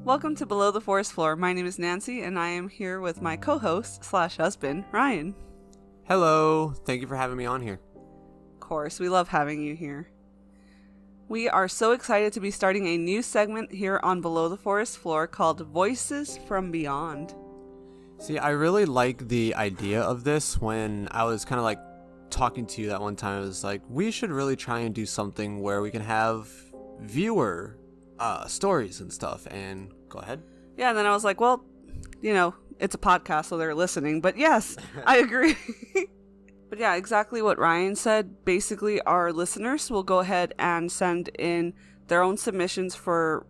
Welcome to Below the Forest Floor. My name is Nancy, and I am here with my co-host / husband, Ryan. Hello. Thank you for having me on here. Of course, we love having you here. We are so excited to be starting a new segment here on Below the Forest Floor called Voices from Beyond. See, I really like the idea of this. When I was kind of like talking to you that one time, I was like, we should really try and do something where we can have viewer stories and stuff. And go ahead. Yeah, and then I was like, well, it's a podcast, so they're listening. But yes, I agree. But yeah, exactly what Ryan said. Basically, our listeners will go ahead and send in their own submissions for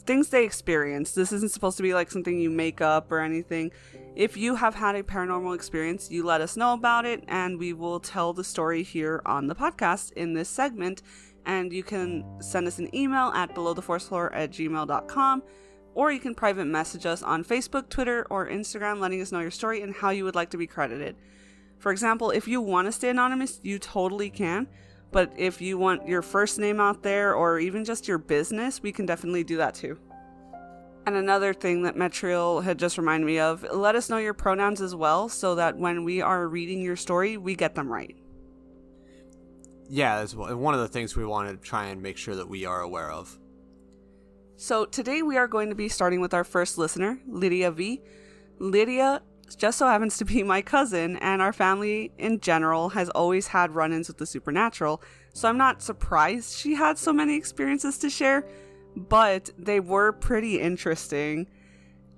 things they experience. This isn't supposed to be like something you make up or anything. If you have had a paranormal experience, you let us know about it, and we will tell the story here on the podcast in this segment. And you can send us an email at belowtheforestfloor@gmail.com, or you can private message us on Facebook, Twitter, or Instagram, letting us know your story and how you would like to be credited. For example, if you want to stay anonymous, you totally can. But if you want your first name out there or even just your business, we can definitely do that too. And another thing that Metriel had just reminded me of, let us know your pronouns as well so that when we are reading your story, we get them right. Yeah, that's one of the things we want to try and make sure that we are aware of. So today we are going to be starting with our first listener, Lydia V. Lydia just so happens to be my cousin, and our family in general has always had run-ins with the supernatural, so I'm not surprised she had so many experiences to share, but they were pretty interesting.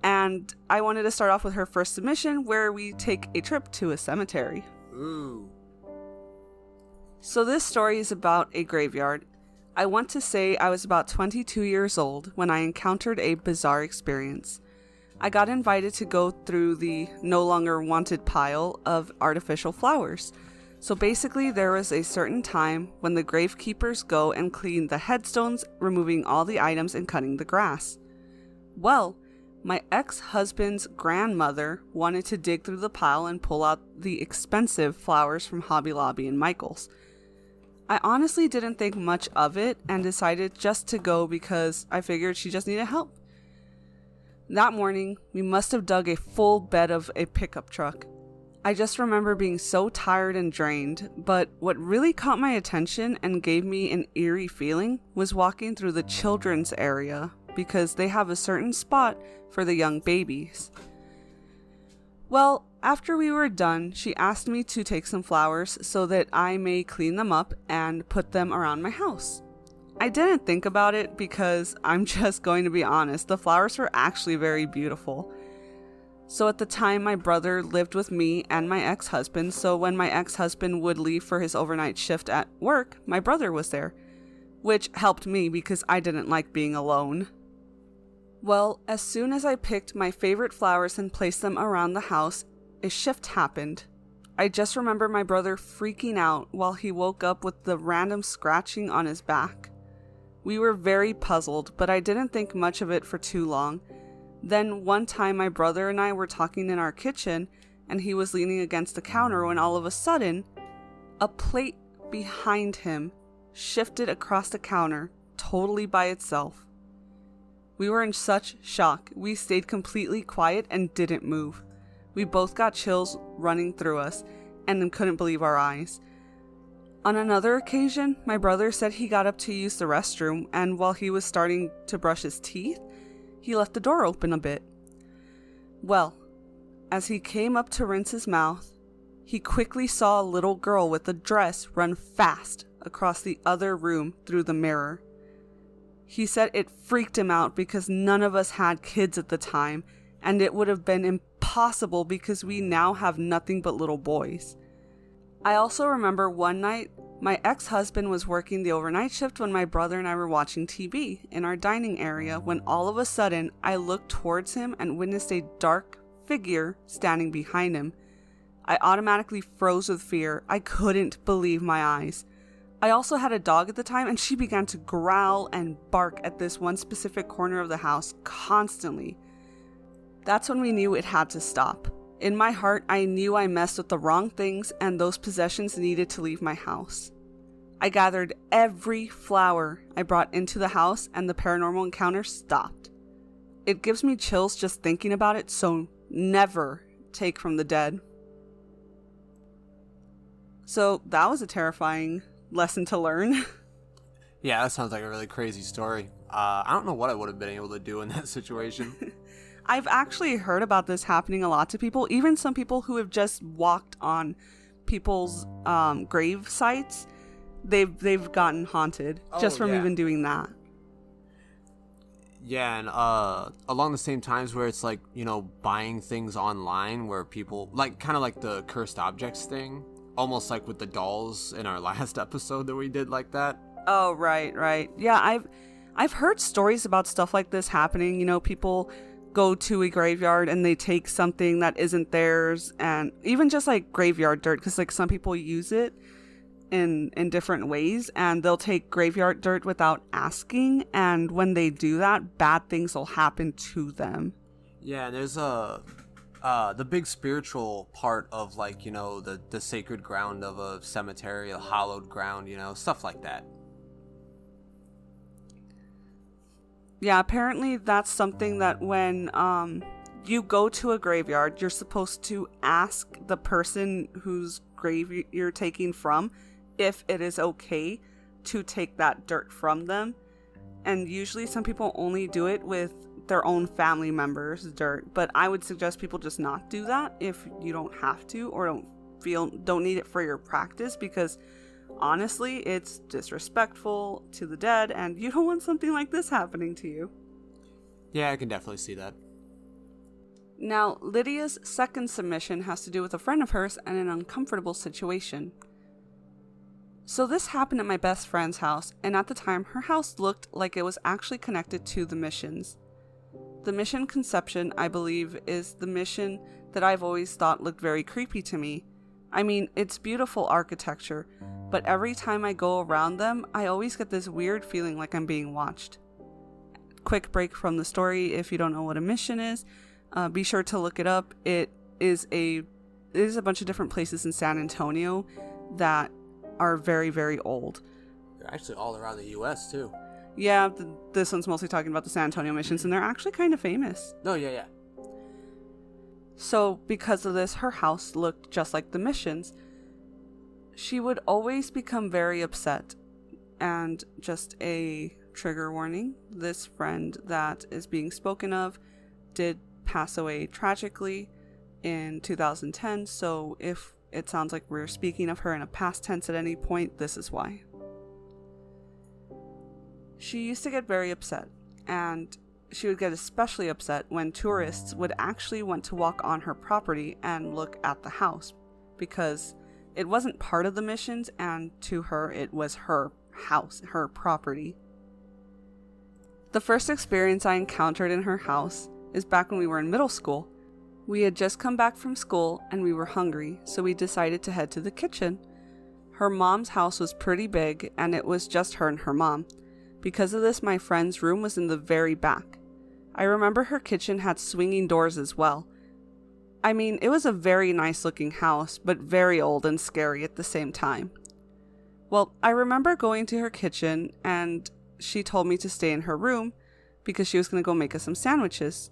And I wanted to start off with her first submission, where we take a trip to a cemetery. Ooh. So this story is about a graveyard. I want to say I was about 22 years old when I encountered a bizarre experience. I got invited to go through the no longer wanted pile of artificial flowers. So basically there was a certain time when the gravekeepers go and clean the headstones, removing all the items and cutting the grass. Well, my ex-husband's grandmother wanted to dig through the pile and pull out the expensive flowers from Hobby Lobby and Michael's. I honestly didn't think much of it and decided just to go because I figured she just needed help. That morning, we must have dug a full bed of a pickup truck. I just remember being so tired and drained, but what really caught my attention and gave me an eerie feeling was walking through the children's area because they have a certain spot for the young babies. Well, after we were done, she asked me to take some flowers so that I may clean them up and put them around my house. I didn't think about it because I'm just going to be honest, the flowers were actually very beautiful. So at the time, my brother lived with me and my ex-husband, so when my ex-husband would leave for his overnight shift at work, my brother was there, which helped me because I didn't like being alone. Well, as soon as I picked my favorite flowers and placed them around the house, a shift happened. I just remember my brother freaking out while he woke up with the random scratching on his back. We were very puzzled, but I didn't think much of it for too long. Then one time my brother and I were talking in our kitchen, and he was leaning against the counter when all of a sudden, a plate behind him shifted across the counter, totally by itself. We were in such shock, we stayed completely quiet and didn't move. We both got chills running through us, and couldn't believe our eyes. On another occasion, my brother said he got up to use the restroom, and while he was starting to brush his teeth, he left the door open a bit. Well, as he came up to rinse his mouth, he quickly saw a little girl with a dress run fast across the other room through the mirror. He said it freaked him out because none of us had kids at the time, and it would have been impossible because we now have nothing but little boys. I also remember one night, my ex-husband was working the overnight shift when my brother and I were watching TV in our dining area when all of a sudden I looked towards him and witnessed a dark figure standing behind him. I automatically froze with fear. I couldn't believe my eyes. I also had a dog at the time, and she began to growl and bark at this one specific corner of the house constantly. That's when we knew it had to stop. In my heart, I knew I messed with the wrong things and those possessions needed to leave my house. I gathered every flower I brought into the house and the paranormal encounter stopped. It gives me chills just thinking about it, so never take from the dead. So that was a terrifying lesson to learn. Yeah, that sounds like a really crazy story. I don't know what I would have been able to do in that situation. I've actually heard about this happening a lot to people, even some people who have just walked on people's grave sites. They've gotten haunted just from even doing that. Yeah, and along the same times where it's like, you know, buying things online where people, like, kind of like the cursed objects thing, almost like with the dolls in our last episode that we did like that. Oh, right. Yeah, I've heard stories about stuff like this happening. You know, people go to a graveyard and they take something that isn't theirs, and even just like graveyard dirt, because like some people use it in different ways, and they'll take graveyard dirt without asking, and when they do that, bad things will happen to them. Yeah, and there's the big spiritual part of, like, you know, the sacred ground of a cemetery, a hallowed ground, you know, stuff like that. Yeah, apparently that's something that when you go to a graveyard, you're supposed to ask the person whose grave you're taking from if it is okay to take that dirt from them. And usually some people only do it with their own family members' dirt, but I would suggest people just not do that if you don't have to or don't need it for your practice, because honestly, it's disrespectful to the dead, and you don't want something like this happening to you. Yeah, I can definitely see that. Now, Lydia's second submission has to do with a friend of hers and an uncomfortable situation. So this happened at my best friend's house, and at the time, her house looked like it was actually connected to the missions. The mission conception, I believe, is the mission that I've always thought looked very creepy to me. I mean, it's beautiful architecture, but every time I go around them, I always get this weird feeling like I'm being watched. Quick break from the story, if you don't know what a mission is, be sure to look it up. It is a bunch of different places in San Antonio that are very, very old. They're actually all around the U.S. too. Yeah, this one's mostly talking about the San Antonio missions, and they're actually kind of famous. No, yeah. So, because of this, her house looked just like the missions. She would always become very upset. And just a trigger warning, this friend that is being spoken of did pass away tragically in 2010, so if it sounds like we're speaking of her in a past tense at any point, this is why. She used to get very upset, and she would get especially upset when tourists would actually want to walk on her property and look at the house, because it wasn't part of the missions, and to her it was her house, her property. The first experience I encountered in her house is back when we were in middle school. We had just come back from school and we were hungry, so we decided to head to the kitchen. Her mom's house was pretty big, and it was just her and her mom. Because of this, my friend's room was in the very back. I remember her kitchen had swinging doors as well. I mean, it was a very nice looking house, but very old and scary at the same time. Well, I remember going to her kitchen, and she told me to stay in her room because she was going to go make us some sandwiches.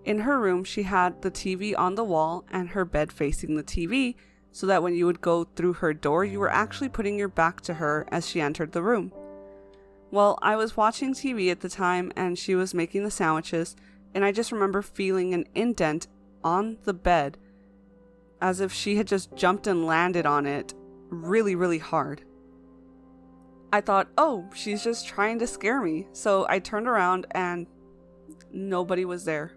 In her room, she had the TV on the wall and her bed facing the TV, so that when you would go through her door, you were actually putting your back to her as she entered the room. Well, I was watching TV at the time, and she was making the sandwiches, and I just remember feeling an indent on the bed, as if she had just jumped and landed on it really, really hard. I thought, oh, she's just trying to scare me, so I turned around and nobody was there.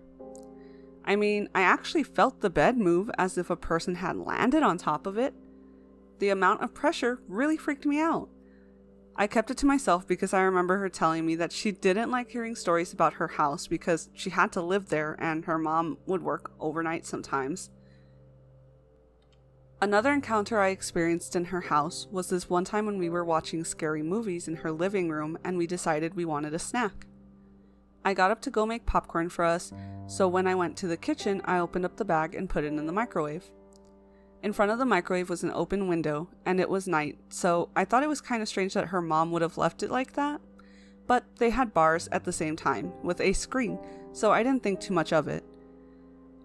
I mean, I actually felt the bed move as if a person had landed on top of it. The amount of pressure really freaked me out. I kept it to myself because I remember her telling me that she didn't like hearing stories about her house because she had to live there and her mom would work overnight sometimes. Another encounter I experienced in her house was this one time when we were watching scary movies in her living room and we decided we wanted a snack. I got up to go make popcorn for us, so when I went to the kitchen, I opened up the bag and put it in the microwave. In front of the microwave was an open window, and it was night, so I thought it was kind of strange that her mom would have left it like that. But they had bars at the same time, with a screen, so I didn't think too much of it.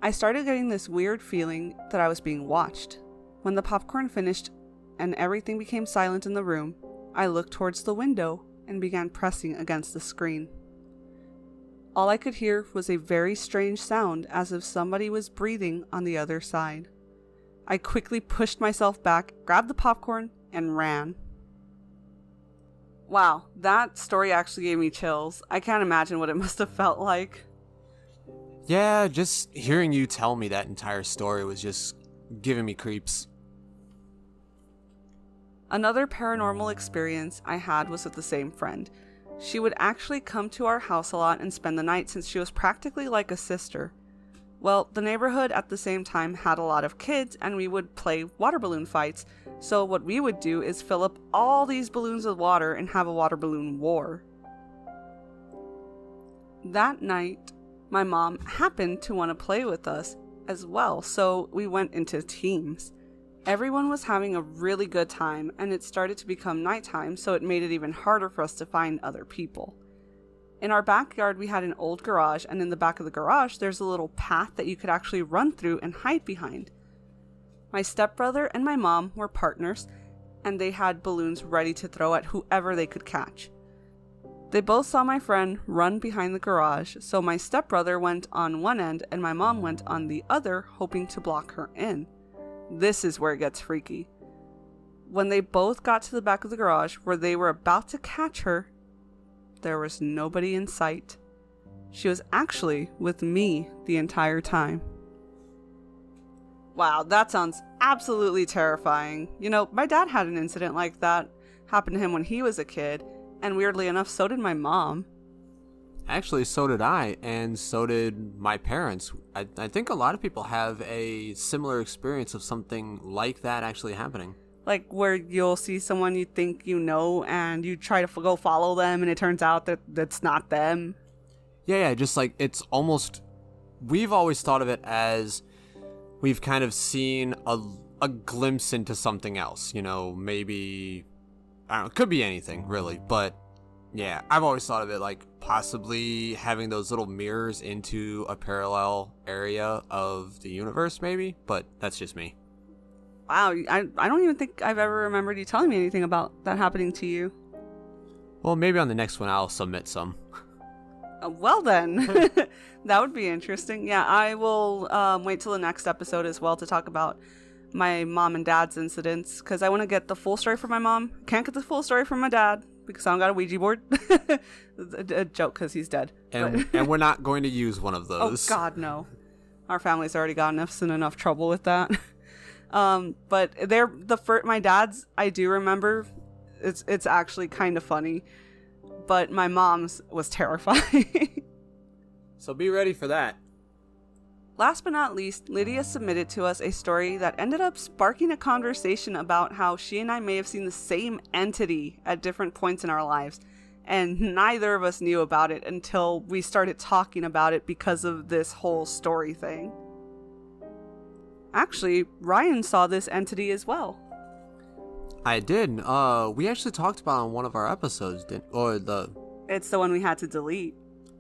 I started getting this weird feeling that I was being watched. When the popcorn finished and everything became silent in the room, I looked towards the window and began pressing against the screen. All I could hear was a very strange sound, as if somebody was breathing on the other side. I quickly pushed myself back, grabbed the popcorn, and ran. Wow, that story actually gave me chills. I can't imagine what it must have felt like. Yeah, just hearing you tell me that entire story was just giving me creeps. Another paranormal experience I had was with the same friend. She would actually come to our house a lot and spend the night since she was practically like a sister. Well, the neighborhood at the same time had a lot of kids and we would play water balloon fights, so what we would do is fill up all these balloons with water and have a water balloon war. That night, my mom happened to want to play with us as well, so we went into teams. Everyone was having a really good time, and it started to become nighttime, so it made it even harder for us to find other people. In our backyard, we had an old garage, and in the back of the garage, there's a little path that you could actually run through and hide behind. My stepbrother and my mom were partners, and they had balloons ready to throw at whoever they could catch. They both saw my friend run behind the garage, so my stepbrother went on one end and my mom went on the other, hoping to block her in. This is where it gets freaky. When they both got to the back of the garage where they were about to catch her, there was nobody in sight. She was actually with me the entire time. Wow, that sounds absolutely terrifying. You know, my dad had an incident like that happen to him when he was a kid, and weirdly enough, so did my mom. Actually, so did I, and so did my parents. I think a lot of people have a similar experience of something like that actually happening. Like where you'll see someone you think you know and you try to go follow them and it turns out that that's not them. Yeah, just like it's almost... We've always thought of it as we've kind of seen a glimpse into something else. You know, maybe... I don't know, it could be anything, really, but... Yeah, I've always thought of it like possibly having those little mirrors into a parallel area of the universe, maybe, but that's just me. Wow, I don't even think I've ever remembered you telling me anything about that happening to you. Well, maybe on the next one I'll submit some. Well then, that would be interesting. Yeah, I will wait till the next episode as well to talk about my mom and dad's incidents, because I want to get the full story from my mom. Can't get the full story from my dad, because I don't got a Ouija board. A joke, because he's dead. And we're not going to use one of those. Oh, God, no. Our family's already gotten us in enough trouble with that. But my dad's, I do remember. It's actually kind of funny. But my mom's was terrifying. So be ready for that. Last but not least, Lydia submitted to us a story that ended up sparking a conversation about how she and I may have seen the same entity at different points in our lives, and neither of us knew about it until we started talking about it because of this whole story thing. Actually, Ryan saw this entity as well. I did. We actually talked about it on one of our episodes, It's the one we had to delete.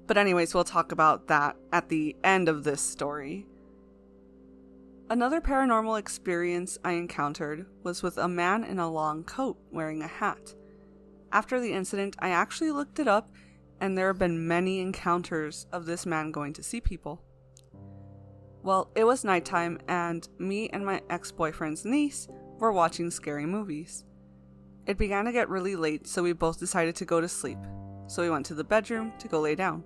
But anyways, we'll talk about that at the end of this story. Another paranormal experience I encountered was with a man in a long coat wearing a hat. After the incident, I actually looked it up, and there have been many encounters of this man going to see people. Well, it was nighttime, and me and my ex-boyfriend's niece were watching scary movies. It began to get really late, so we both decided to go to sleep. So we went to the bedroom to go lay down.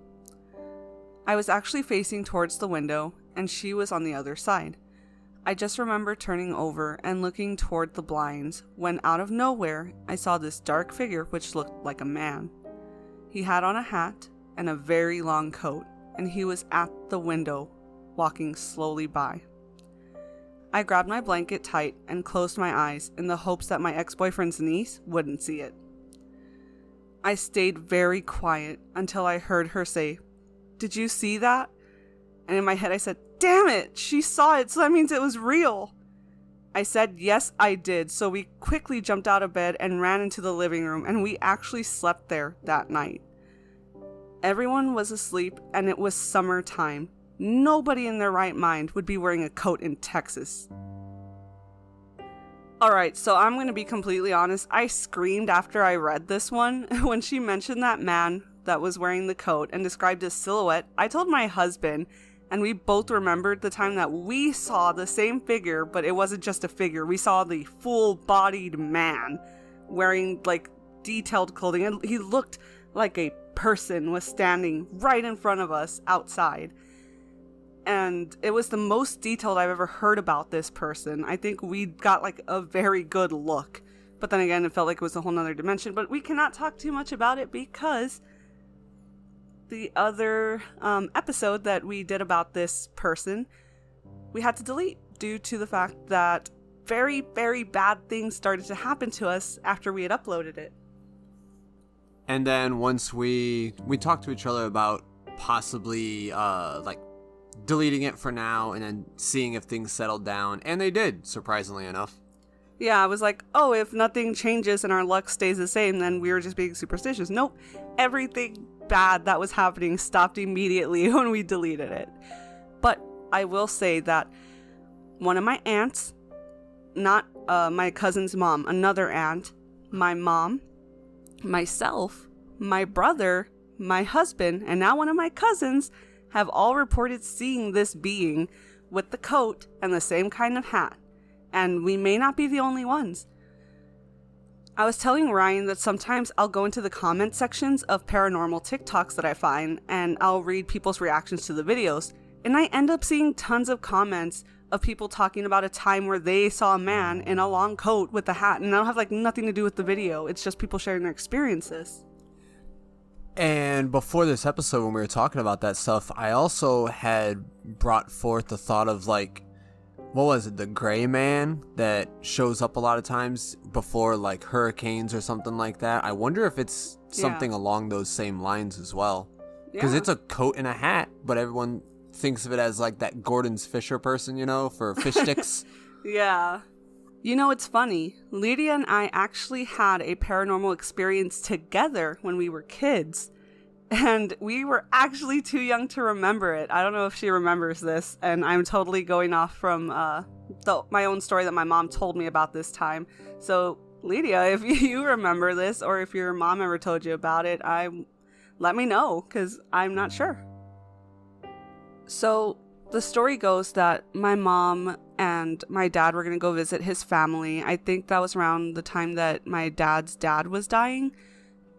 I was actually facing towards the window, and she was on the other side. I just remember turning over and looking toward the blinds when out of nowhere I saw this dark figure which looked like a man. He had on a hat and a very long coat, and he was at the window, walking slowly by. I grabbed my blanket tight and closed my eyes in the hopes that my ex-boyfriend's niece wouldn't see it. I stayed very quiet until I heard her say, "Did you see that?" And in my head I said, "Damn it, she saw it, so that means it was real." I said, yes, I did. So we quickly jumped out of bed and ran into the living room, and we actually slept there that night. Everyone was asleep, and it was summertime. Nobody in their right mind would be wearing a coat in Texas. Alright, so I'm going to be completely honest. I screamed after I read this one. When she mentioned that man that was wearing the coat and described his silhouette, I told my husband, and we both remembered the time that we saw the same figure, but it wasn't just a figure. We saw the full-bodied man wearing, like, detailed clothing. And he looked like a person was standing right in front of us outside. And it was the most detailed I've ever heard about this person. I think we got, like, a very good look. But then again, it felt like it was a whole nother dimension. But we cannot talk too much about it because the other episode that we did about this person, we had to delete due to the fact that very, very bad things started to happen to us after we had uploaded it. And then once we talked to each other about possibly like deleting it for now and then seeing if things settled down, and they did, surprisingly enough. Yeah, I was like, oh, if nothing changes and our luck stays the same, then we were just being superstitious. Nope, everything bad that was happening stopped immediately when we deleted it. But I will say that one of my aunts, not my cousin's mom, another aunt, my mom, myself, my brother, my husband, and now one of my cousins have all reported seeing this being with the coat and the same kind of hat. And we may not be the only ones. I was telling Ryan that sometimes I'll go into the comment sections of paranormal TikToks that I find, and I'll read people's reactions to the videos, and I end up seeing tons of comments of people talking about a time where they saw a man in a long coat with a hat, and that'll have like nothing to do with the video. It's just people sharing their experiences. And before this episode, when we were talking about that stuff, I also had brought forth the thought of, like, what was it, the gray man that shows up a lot of times before, like, hurricanes or something like that. I wonder if it's something along those same lines as well. Because it's a coat and a hat, but everyone thinks of it as, like, that Gordon's Fisher person, you know, for fish sticks. Yeah. You know, it's funny. Lydia and I actually had a paranormal experience together when we were kids. And we were actually too young to remember it. I don't know if she remembers this, and I'm totally going off from my own story that my mom told me about this time. So, Lydia, if you remember this, or if your mom ever told you about it, let me know, because I'm not sure. So, the story goes that my mom and my dad were going to go visit his family. I think that was around the time that my dad's dad was dying.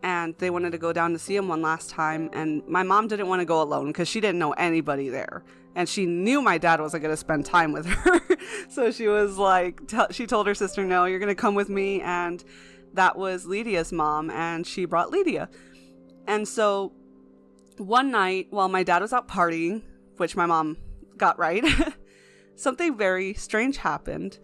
And they wanted to go down to see him one last time. And my mom didn't want to go alone because she didn't know anybody there. And she knew my dad wasn't going to spend time with her. So she was like, she told her sister, no, you're going to come with me. And that was Lydia's mom. And she brought Lydia. And so one night while my dad was out partying, which my mom got right, something very strange happened.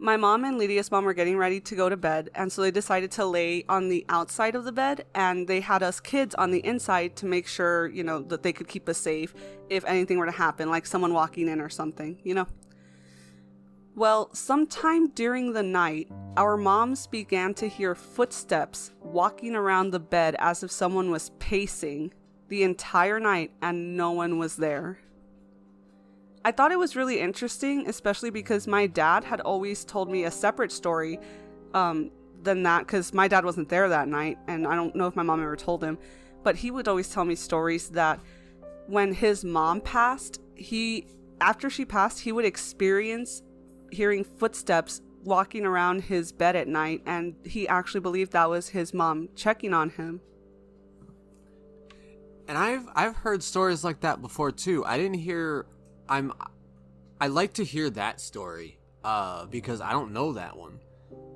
My mom and Lydia's mom were getting ready to go to bed, and so they decided to lay on the outside of the bed, and they had us kids on the inside to make sure, you know, that they could keep us safe if anything were to happen, like someone walking in or something, you know. Well, sometime during the night, our moms began to hear footsteps walking around the bed as if someone was pacing the entire night, and no one was there. I thought it was really interesting, especially because my dad had always told me a separate story than that, because my dad wasn't there that night, and I don't know if my mom ever told him, but he would always tell me stories that when his mom passed, after she passed, he would experience hearing footsteps walking around his bed at night, and he actually believed that was his mom checking on him. And I've heard stories like that before too. I like to hear that story because I don't know that one,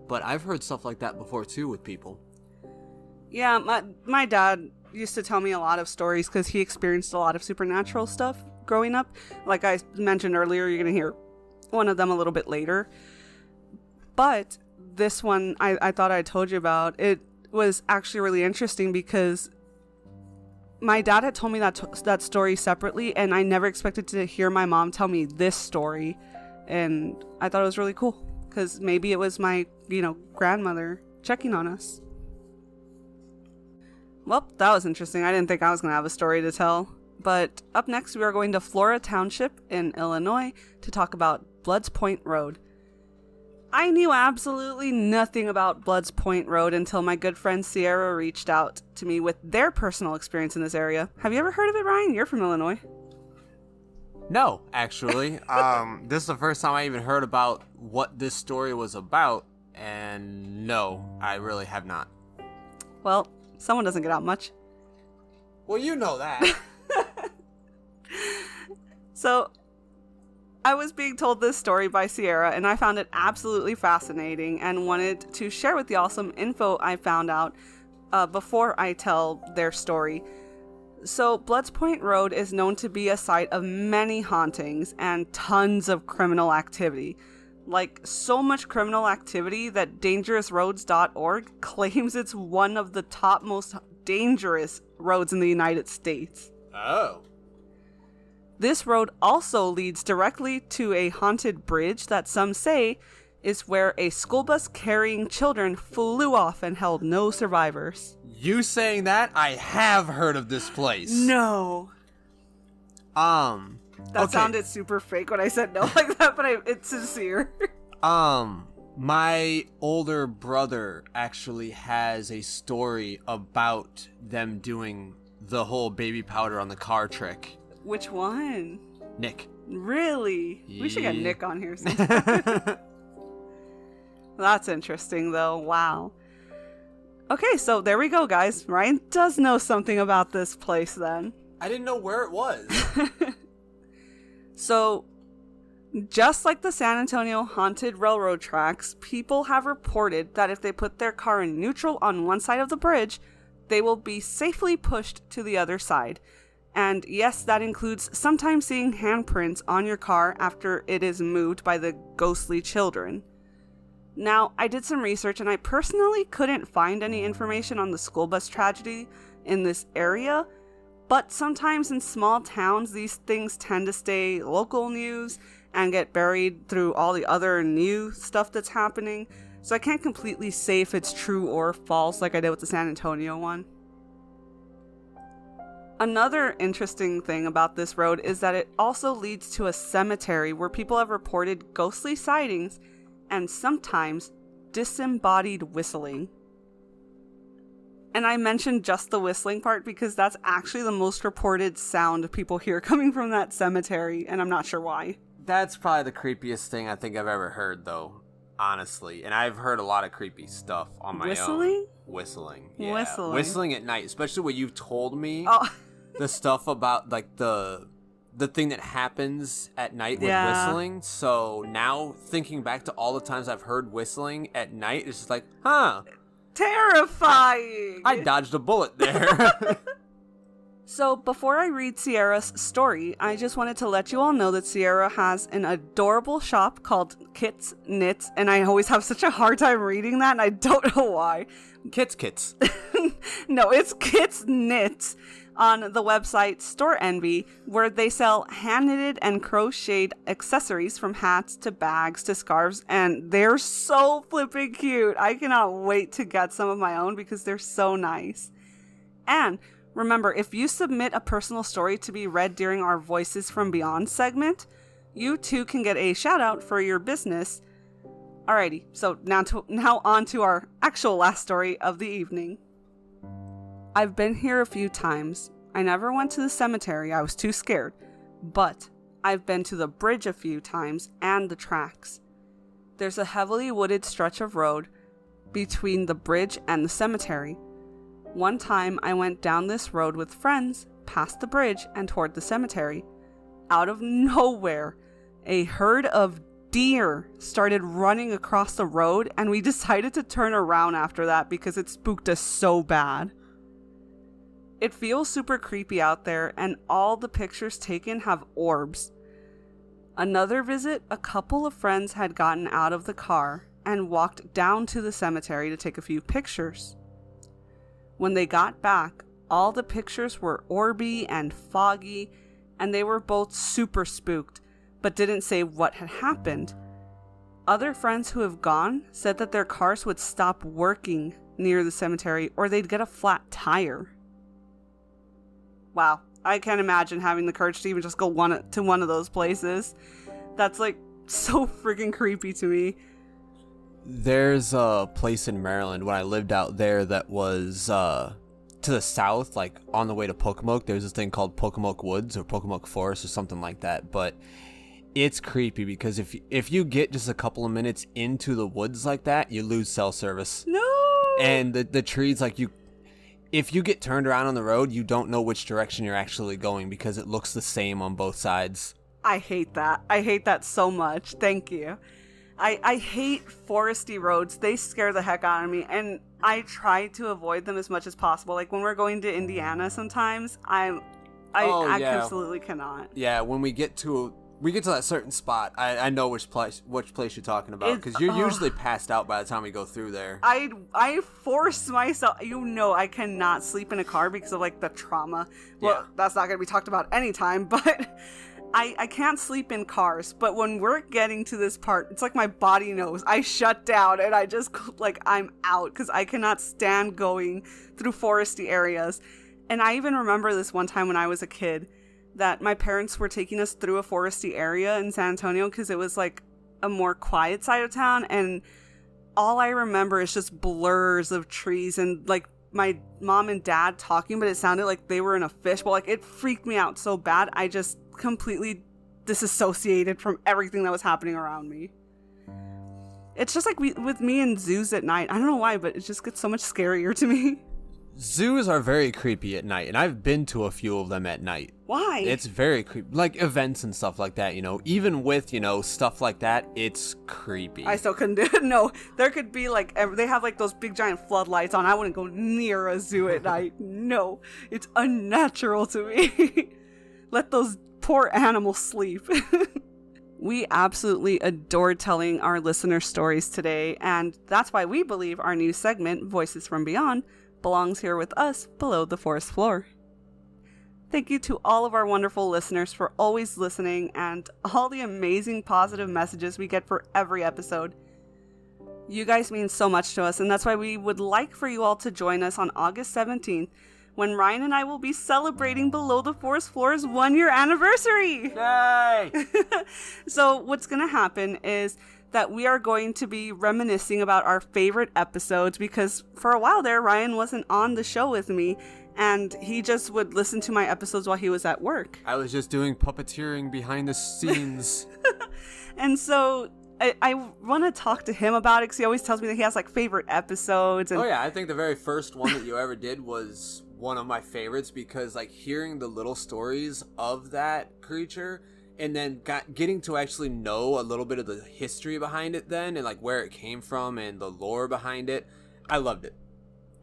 but I've heard stuff like that before too with people. Yeah, my dad used to tell me a lot of stories because he experienced a lot of supernatural stuff growing up. Like I mentioned earlier, you're gonna hear one of them a little bit later. But this one I thought I told you about, it was actually really interesting because my dad had told me that story separately, and I never expected to hear my mom tell me this story, and I thought it was really cool. because maybe it was my, grandmother checking on us. Well, that was interesting. I didn't think I was going to have a story to tell. But up next, we are going to Flora Township in Illinois to talk about Bloods Point Road. I knew absolutely nothing about Bloods Point Road until my good friend Sierra reached out to me with their personal experience in this area. Have you ever heard of it, Ryan? You're from Illinois. No, actually. This is the first time I even heard about what this story was about, and no, I really have not. Well, someone doesn't get out much. Well, you know that. So, I was being told this story by Sierra, and I found it absolutely fascinating and wanted to share with y'all some info I found out before I tell their story. So, Bloods Point Road is known to be a site of many hauntings and tons of criminal activity. Like, so much criminal activity that DangerousRoads.org claims it's one of the top most dangerous roads in the United States. Oh. This road also leads directly to a haunted bridge that some say is where a school bus carrying children flew off and held no survivors. You saying that? I have heard of this place. No. That okay. sounded super fake when I said no like that, but it's sincere. My older brother actually has a story about them doing the whole baby powder on the car trick. Which one? Nick. Really? Yeah. We should get Nick on here sometime. That's interesting, though. Wow. Okay, so there we go, guys. Ryan does know something about this place, then. I didn't know where it was. So, just like the San Antonio haunted railroad tracks, people have reported that if they put their car in neutral on one side of the bridge, they will be safely pushed to the other side. And yes, that includes sometimes seeing handprints on your car after it is moved by the ghostly children. Now, I did some research and I personally couldn't find any information on the school bus tragedy in this area, but sometimes in small towns, these things tend to stay local news and get buried through all the other new stuff that's happening, so I can't completely say if it's true or false like I did with the San Antonio one. Another interesting thing about this road is that it also leads to a cemetery where people have reported ghostly sightings and sometimes disembodied whistling. And I mentioned just the whistling part because that's actually the most reported sound people hear coming from that cemetery, and I'm not sure why. That's probably the creepiest thing I think I've ever heard, though, honestly. And I've heard a lot of creepy stuff on my own. Whistling? Yeah. Whistling at night, especially when you've told me the stuff about, like, the thing that happens at night with whistling. So now, thinking back to all the times I've heard whistling at night, it's just like, huh. Terrifying! I dodged a bullet there. So, before I read Sierra's story, I just wanted to let you all know that Sierra has an adorable shop called Kits Knits, and I always have such a hard time reading that, and I don't know why. Kits. No, it's Kits Knits on the website Store Envy, where they sell hand-knitted and crocheted accessories from hats to bags to scarves, and they're so flipping cute. I cannot wait to get some of my own because they're so nice. And remember, if you submit a personal story to be read during our Voices from Beyond segment, you too can get a shout out for your business. Alrighty, so now on to our actual last story of the evening. I've been here a few times. I never went to the cemetery, I was too scared. But I've been to the bridge a few times and the tracks. There's a heavily wooded stretch of road between the bridge and the cemetery. One time I went down this road with friends, past the bridge and toward the cemetery. Out of nowhere, a herd of deer started running across the road, and we decided to turn around after that because it spooked us so bad. It feels super creepy out there, and all the pictures taken have orbs. Another visit, a couple of friends had gotten out of the car and walked down to the cemetery to take a few pictures. When they got back, all the pictures were orby and foggy, and they were both super spooked, but didn't say what had happened. Other friends who have gone said that their cars would stop working near the cemetery or they'd get a flat tire. Wow, I can't imagine having the courage to even just go to one of those places. That's like so freaking creepy to me. There's a place in Maryland when I lived out there that was to the south, like on the way to Pocomoke. There's this thing called Pocomoke Woods or Pocomoke Forest or something like that. But it's creepy because if you get just a couple of minutes into the woods like that, you lose cell service. No! And the trees, like if you get turned around on the road, you don't know which direction you're actually going because it looks the same on both sides. I hate that. I hate that so much. Thank you. I hate foresty roads. They scare the heck out of me, and I try to avoid them as much as possible. Like when we're going to Indiana sometimes, I absolutely cannot. Yeah, when we get to that certain spot, I know which place you're talking about because you're usually passed out by the time we go through there. I force myself, I cannot sleep in a car because of like the trauma. Well, that's not going to be talked about anytime, but I can't sleep in cars. But when we're getting to this part, it's like my body knows. I shut down and I just I'm out because I cannot stand going through foresty areas. And I even remember this one time when I was a kid, that my parents were taking us through a foresty area in San Antonio because it was like a more quiet side of town, and all I remember is just blurs of trees and like my mom and dad talking, but it sounded like they were in a fishbowl. Like it freaked me out so bad. I just completely disassociated from everything that was happening around me. It's just like with me and zoos at night. I don't know why, but it just gets so much scarier to me. Zoos are very creepy at night, and I've been to a few of them at night. Why? It's very creepy. Like events and stuff like that, even with, stuff like that, it's creepy. I still couldn't do it. No, there could be like, they have like those big giant floodlights on. I wouldn't go near a zoo at night. No, it's unnatural to me. Let those poor animals sleep. We absolutely adore telling our listener stories today, and that's why we believe our new segment, Voices from Beyond, belongs here with us below the forest floor. Thank you to all of our wonderful listeners for always listening and all the amazing positive messages we get for every episode. You guys mean so much to us, and that's why we would like for you all to join us on August 17th when Ryan and I will be celebrating Below the Forest Floor's 1-year anniversary! Yay! So what's going to happen is that we are going to be reminiscing about our favorite episodes, because for a while there, Ryan wasn't on the show with me, and he just would listen to my episodes while he was at work. I was just doing puppeteering behind the scenes. And so I want to talk to him about it, because he always tells me that he has like favorite episodes. And oh yeah, I think the very first one that you ever did was one of my favorites, because like hearing the little stories of that creature and then getting to actually know a little bit of the history behind it then, and like where it came from and the lore behind it, I loved it.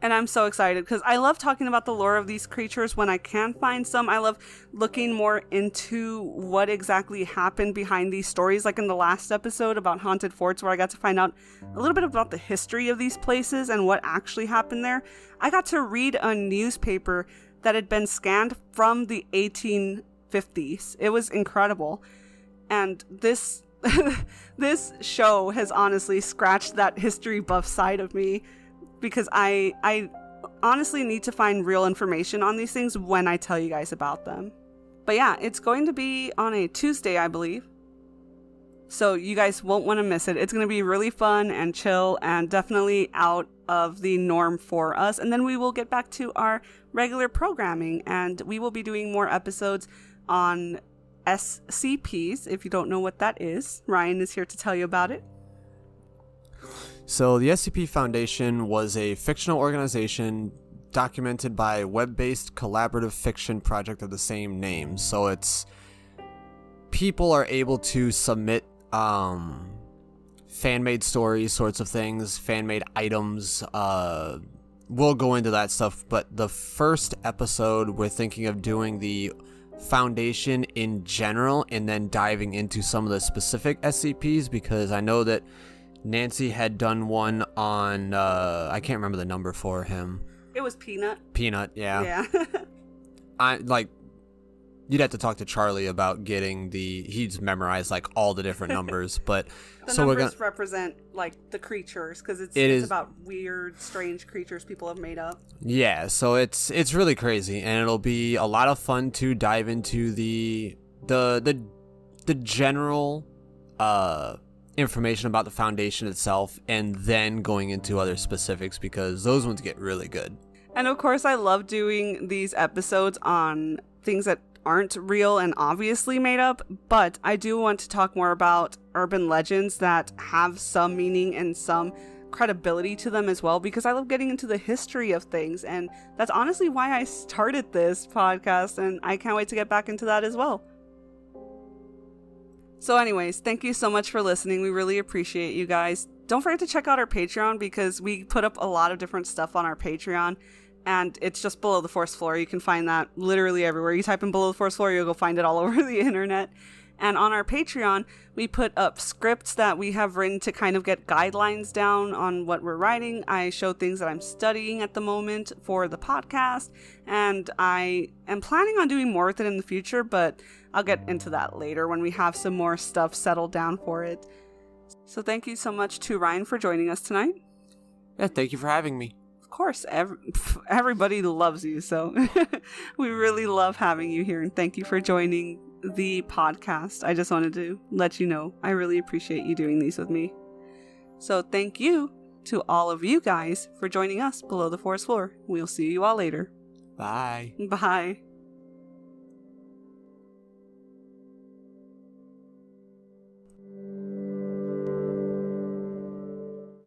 And I'm so excited because I love talking about the lore of these creatures when I can find some. I love looking more into what exactly happened behind these stories. Like in the last episode about haunted forts, where I got to find out a little bit about the history of these places and what actually happened there. I got to read a newspaper that had been scanned from the 1850s. It was incredible. And this this show has honestly scratched that history buff side of me, because I honestly need to find real information on these things when I tell you guys about them. But yeah, it's going to be on a Tuesday, I believe. So you guys won't want to miss it. It's going to be really fun and chill and definitely out of the norm for us. And then we will get back to our regular programming, and we will be doing more episodes on SCPs. If you don't know what that is, Ryan is here to tell you about it. So the SCP Foundation was a fictional organization documented by a web-based collaborative fiction project of the same name. So it's people are able to submit fan-made stories, sorts of things, fan-made items. We'll go into that stuff, but the first episode we're thinking of doing the Foundation in general and then diving into some of the specific SCPs, because I know that Nancy had done one on, I can't remember the number for him. It was Peanut. Peanut, yeah. Yeah. you'd have to talk to Charlie about getting he's memorized like all the different numbers, but The so numbers represent like the creatures, because it's about weird, strange creatures people have made up. Yeah, so it's really crazy, and it'll be a lot of fun to dive into the general information about the Foundation itself, and then going into other specifics, because those ones get really good. And of course, I love doing these episodes on things that aren't real and obviously made up, but I do want to talk more about urban legends that have some meaning and some credibility to them as well, because I love getting into the history of things, and that's honestly why I started this podcast, and I can't wait to get back into that as well. So anyways, thank you so much for listening. We really appreciate you guys. Don't forget to check out our Patreon, because we put up a lot of different stuff on our Patreon, and it's just Below the Force Floor. You can find that literally everywhere. You type in Below the Force Floor, you'll go find it all over the internet. And on our Patreon, we put up scripts that we have written to kind of get guidelines down on what we're writing. I show things that I'm studying at the moment for the podcast, and I am planning on doing more with it in the future, but I'll get into that later when we have some more stuff settled down for it. So thank you so much to Ryan for joining us tonight. Yeah, thank you for having me. Of course, everybody loves you, so we really love having you here, and thank you for joining the podcast. I just wanted to let you know I really appreciate you doing these with me. So thank you to all of you guys for joining us Below the Force Floor. We'll see you all later. Bye. Bye.